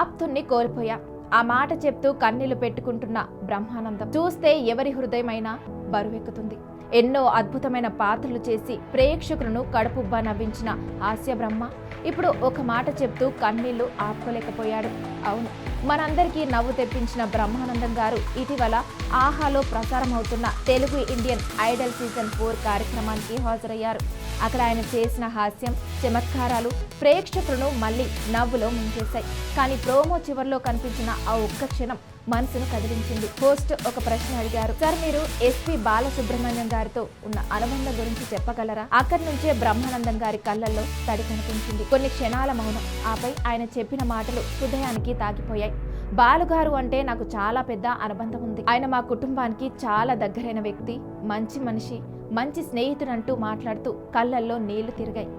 ఆప్తుణ్ణి కోల్పోయా. ఆ మాట చెప్తూ కన్నీళ్లు పెట్టుకుంటున్న బ్రహ్మానందం చూస్తే ఎవరి హృదయమైనా బరువెక్కుతుంది. ఎన్నో అద్భుతమైన పాత్రలు చేసి ప్రేక్షకులను కడుపుబ్బా నవ్వించిన హాస్య బ్రహ్మ ఇప్పుడు ఒక మాట చెప్తూ కన్నీళ్లు ఆపుకోలేకపోయాడు. అవును, మనందరికీ నవ్వు తెప్పించిన బ్రహ్మానందం గారు ఇటీవల ఆహాలో ప్రసారం అవుతున్న తెలుగు ఇండియన్ ఐడల్ సీజన్ 4 కార్యక్రమానికి హాజరయ్యారు. అక్కడ ఆయన చేసిన హాస్యం చమత్కారాలు ప్రేక్షకులను మళ్ళీ నవ్వులో ముంచేశాయి. కానీ ప్రోమో చివర్లో కనిపించిన ఆ ఒక్క క్షణం మనసును కదిలించింది. హోస్ట్ ఒక ప్రశ్న అడిగారు, సార్ మీరు ఎస్పీ బాలసుబ్రహ్మణ్యం గారితో ఉన్న అనుబంధం గురించి చెప్పగలరా? అక్కడి నుంచే బ్రహ్మానందం గారి కళ్ళల్లో తడి కనిపించింది. కొన్ని క్షణాల మౌనం, ఆపై ఆయన చెప్పిన మాటలు హృదయానికి తాకిపోయాయి. బాలుగారు అంటే నాకు చాలా పెద్ద అనుబంధం ఉంది. ఆయన మా కుటుంబానికి చాలా దగ్గరైన వ్యక్తి, మంచి మనిషి, మంచి స్నేహితుడంటూ మాట్లాడుతూ కళ్ళల్లో నీళ్లు తిరిగాయి.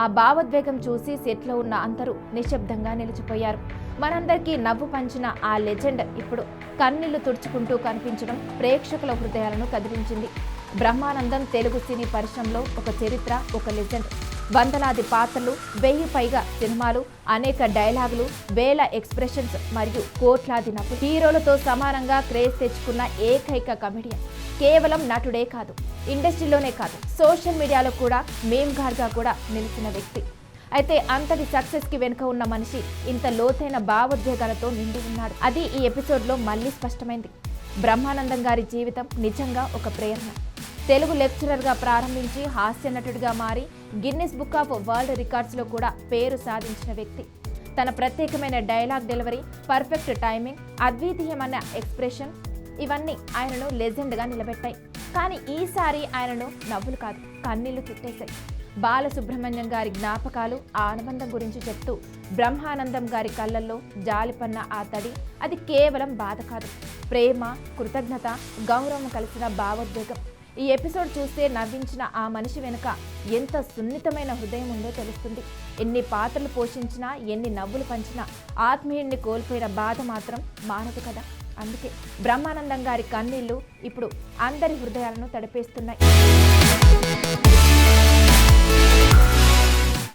ఆ భావోద్వేగం చూసి సెట్లో ఉన్న అందరూ నిశ్శబ్దంగా నిలిచిపోయారు. మనందరికీ నవ్వు పంచిన ఆ లెజెండ్ ఇప్పుడు కన్నీళ్లు తుడుచుకుంటూ కనిపించడం ప్రేక్షకుల హృదయాలను కదిలించింది. బ్రహ్మానందం తెలుగు సినీ పరిశ్రమలో ఒక చరిత్ర, ఒక లెజెండ్. వందలాది పాత్రలు, 1000 పైగా సినిమాలు, అనేక డైలాగులు, వేల ఎక్స్ప్రెషన్స్ మరియు కోట్లాది నవ్వులు. హీరోలతో సమానంగా క్రేజ్ తెచ్చుకున్న ఏకైక కమెడియన్. కేవలం నటుడే కాదు, ఇండస్ట్రీలోనే కాదు, సోషల్ మీడియాలో కూడా మేమ్ గార్గా కూడా నిలిచిన వ్యక్తి. అయితే అంతటి సక్సెస్ కి వెనుక ఉన్న మనిషి ఇంత లోతైన భావోద్వేగాలతో నిండి ఉన్నాడు. అది ఈ ఎపిసోడ్లో మళ్ళీ స్పష్టమైంది. బ్రహ్మానందం గారి జీవితం నిజంగా ఒక ప్రేరణ. తెలుగు లెక్చరర్గా ప్రారంభించి హాస్య నటుడిగా మారి గిన్నిస్ బుక్ ఆఫ్ వరల్డ్ రికార్డ్స్లో కూడా పేరు సాధించిన వ్యక్తి. తన ప్రత్యేకమైన డైలాగ్ డెలివరీ, పర్ఫెక్ట్ టైమింగ్, అద్వితీయమైన ఎక్స్ప్రెషన్ ఇవన్నీ ఆయనను లెజెండ్గా నిలబెట్టాయి. కానీ ఈసారి ఆయనను నవ్వులు కాదు, కన్నీళ్లు చుట్టేశాయి. బాలసుబ్రహ్మణ్యం గారి జ్ఞాపకాలు, ఆ అనుబంధం గురించి చెప్తూ బ్రహ్మానందం గారి కళ్ళల్లో జాలిపన్న ఆ తడి అది కేవలం బాధ కాదు, ప్రేమ, కృతజ్ఞత, గౌరవం కలిసిన భావోద్వేగం. ఈ ఎపిసోడ్ చూస్తే నవ్వించిన ఆ మనిషి వెనుక ఎంత సున్నితమైన హృదయం ఉందో తెలుస్తుంది. ఎన్ని పాత్రలు పోషించినా, ఎన్ని నవ్వులు పంచినా ఆత్మీయుణ్ణి కోల్పోయిన బాధ మాత్రం మానదు కదా. అందుకే బ్రహ్మానందం గారి కన్నీళ్లు ఇప్పుడు అందరి హృదయాలను తడిపేస్తున్నాయి.